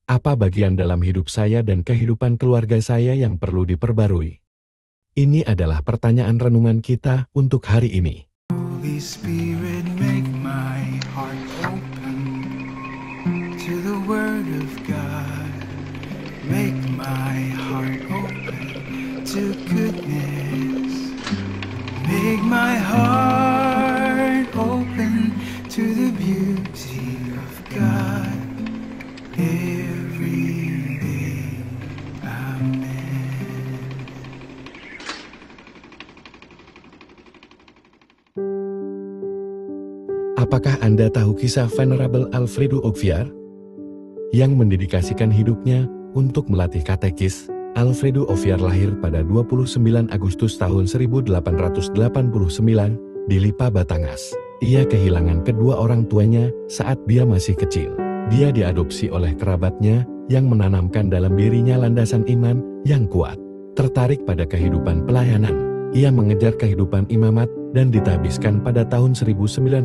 Apa bagian dalam hidup saya dan kehidupan keluarga saya yang perlu diperbarui? Ini adalah pertanyaan renungan kita untuk hari ini. Holy Spirit, make my heart open to the Word of God. Make my heart open to goodness. Make my heart open to the beauty of God every day. Amen. Apakah Anda tahu kisah Venerable Alfredo Oviar? Yang mendedikasikan hidupnya untuk melatih katekis. Alfredo Oviar lahir pada 29 Agustus tahun 1889 di Lipa, Batangas. Ia kehilangan kedua orang tuanya saat dia masih kecil. Dia diadopsi oleh kerabatnya yang menanamkan dalam dirinya landasan iman yang kuat. Tertarik pada kehidupan pelayanan, ia mengejar kehidupan imamat dan ditahbiskan pada tahun 1990.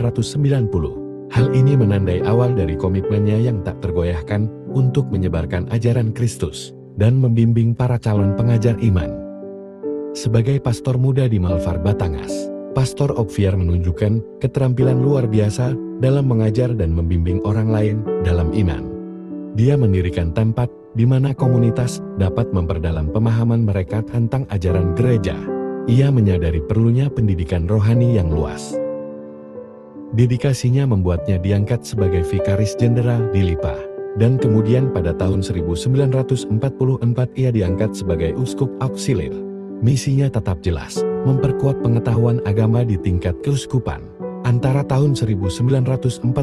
Hal ini menandai awal dari komitmennya yang tak tergoyahkan untuk menyebarkan ajaran Kristus dan membimbing para calon pengajar iman. Sebagai pastor muda di Malvar, Batangas, Pastor Oviar menunjukkan keterampilan luar biasa dalam mengajar dan membimbing orang lain dalam iman. Dia mendirikan tempat di mana komunitas dapat memperdalam pemahaman mereka tentang ajaran gereja. Ia menyadari perlunya pendidikan rohani yang luas. Dedikasinya membuatnya diangkat sebagai vikaris jenderal di Lipa. Dan kemudian pada tahun 1944 ia diangkat sebagai uskup auxiliar. Misinya tetap jelas, memperkuat pengetahuan agama di tingkat keuskupan. Antara tahun 1948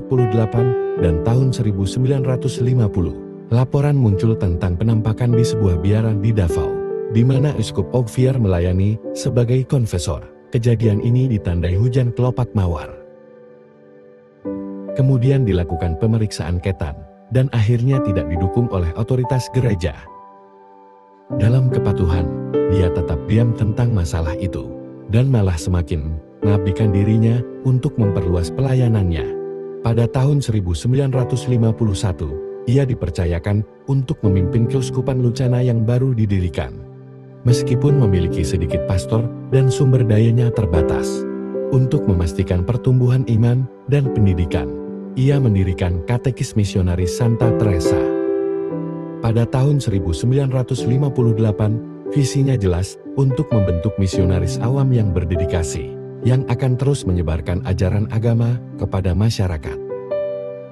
dan tahun 1950, laporan muncul tentang penampakan di sebuah biara di Davao, di mana Uskup Oviar melayani sebagai konfesor. Kejadian ini ditandai hujan kelopak mawar. Kemudian dilakukan pemeriksaan ketan, dan akhirnya tidak didukung oleh otoritas gereja. Dalam kepatuhan, dia tetap diam tentang masalah itu, dan malah semakin mengabdikan dirinya untuk memperluas pelayanannya. Pada tahun 1951, ia dipercayakan untuk memimpin keuskupan Lucana yang baru didirikan. Meskipun memiliki sedikit pastor dan sumber dayanya terbatas, untuk memastikan pertumbuhan iman dan pendidikan, ia mendirikan Katekis Misionaris Santa Teresa. Pada tahun 1958, visinya jelas untuk membentuk misionaris awam yang berdedikasi, yang akan terus menyebarkan ajaran agama kepada masyarakat.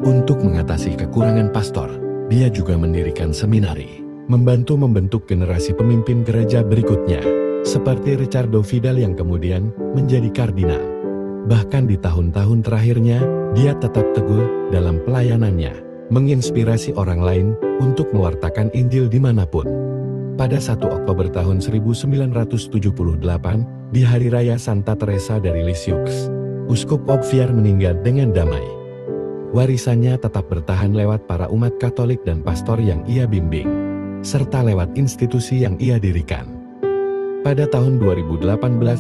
Untuk mengatasi kekurangan pastor, dia juga mendirikan seminari, membantu membentuk generasi pemimpin gereja berikutnya, seperti Ricardo Vidal yang kemudian menjadi kardinal. Bahkan di tahun-tahun terakhirnya, dia tetap teguh dalam pelayanannya, menginspirasi orang lain untuk mewartakan Injil dimanapun. Pada 1 Oktober tahun 1978, di Hari Raya Santa Teresa dari Lisieux, Uskup Oviar meninggal dengan damai. Warisannya tetap bertahan lewat para umat Katolik dan pastor yang ia bimbing, serta lewat institusi yang ia dirikan. Pada tahun 2018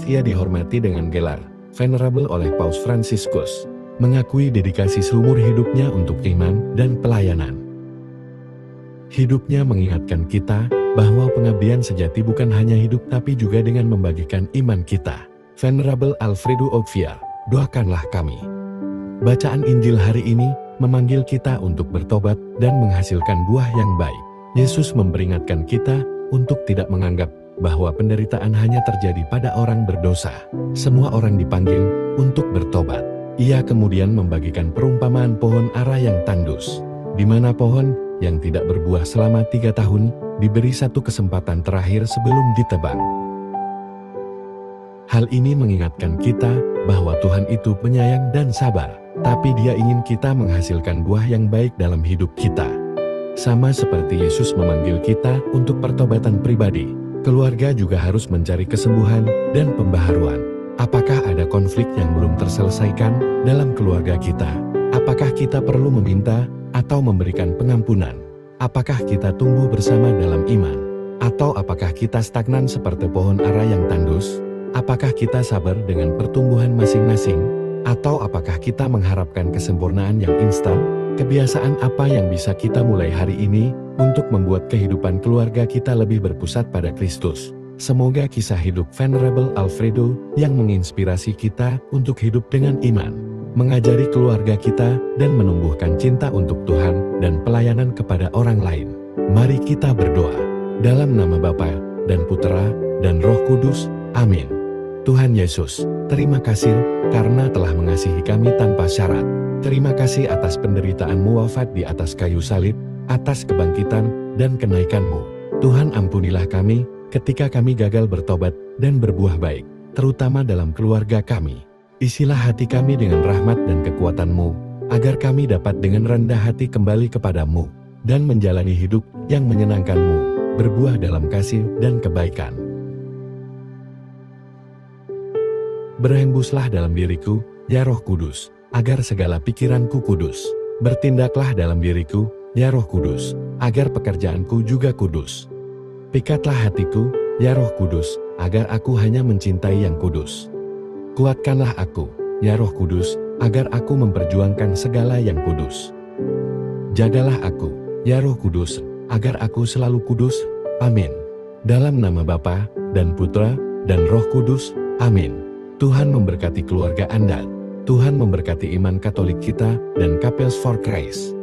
ia dihormati dengan gelar Venerable oleh Paus Fransiskus, mengakui dedikasi seumur hidupnya untuk iman dan pelayanan. Hidupnya mengingatkan kita bahwa pengabdian sejati bukan hanya hidup tapi juga dengan membagikan iman kita. Venerable Alfredo Oviar, doakanlah kami. Bacaan Injil hari ini memanggil kita untuk bertobat dan menghasilkan buah yang baik. Yesus memperingatkan kita untuk tidak menganggap bahwa penderitaan hanya terjadi pada orang berdosa. Semua orang dipanggil untuk bertobat. Ia kemudian membagikan perumpamaan pohon ara yang tandus, di mana pohon yang tidak berbuah selama 3 tahun diberi satu kesempatan terakhir sebelum ditebang. Hal ini mengingatkan kita bahwa Tuhan itu penyayang dan sabar, tapi Dia ingin kita menghasilkan buah yang baik dalam hidup kita. Sama seperti Yesus memanggil kita untuk pertobatan pribadi, keluarga juga harus mencari kesembuhan dan pembaharuan. Apakah ada konflik yang belum terselesaikan dalam keluarga kita? Apakah kita perlu meminta atau memberikan pengampunan? Apakah kita tumbuh bersama dalam iman? Atau apakah kita stagnan seperti pohon ara yang tandus? Apakah kita sabar dengan pertumbuhan masing-masing? Atau apakah kita mengharapkan kesempurnaan yang instan? Kebiasaan apa yang bisa kita mulai hari ini untuk membuat kehidupan keluarga kita lebih berpusat pada Kristus? Semoga kisah hidup Venerable Alfredo yang menginspirasi kita untuk hidup dengan iman, mengajari keluarga kita dan menumbuhkan cinta untuk Tuhan dan pelayanan kepada orang lain. Mari kita berdoa. Dalam nama Bapa dan Putera dan Roh Kudus. Amin. Tuhan Yesus, terima kasih karena telah mengasihi kami tanpa syarat. Terima kasih atas penderitaan-Mu wafat di atas kayu salib, atas kebangkitan dan kenaikan-Mu. Tuhan ampunilah kami ketika kami gagal bertobat dan berbuah baik, terutama dalam keluarga kami. Isilah hati kami dengan rahmat dan kekuatan-Mu, agar kami dapat dengan rendah hati kembali kepada-Mu, dan menjalani hidup yang menyenangkan-Mu, berbuah dalam kasih dan kebaikan. Berhembuslah dalam diriku, ya Roh Kudus, agar segala pikiranku kudus. Bertindaklah dalam diriku, ya Roh Kudus, agar pekerjaanku juga kudus. Pikatlah hatiku, ya Roh Kudus, agar aku hanya mencintai yang kudus. Kuatkanlah aku, ya Roh Kudus, agar aku memperjuangkan segala yang kudus. Jagalah aku, ya Roh Kudus, agar aku selalu kudus. Amin. Dalam nama Bapa dan Putra dan Roh Kudus. Amin. Tuhan memberkati keluarga Anda. Tuhan memberkati iman Katolik kita dan Couples for Christ.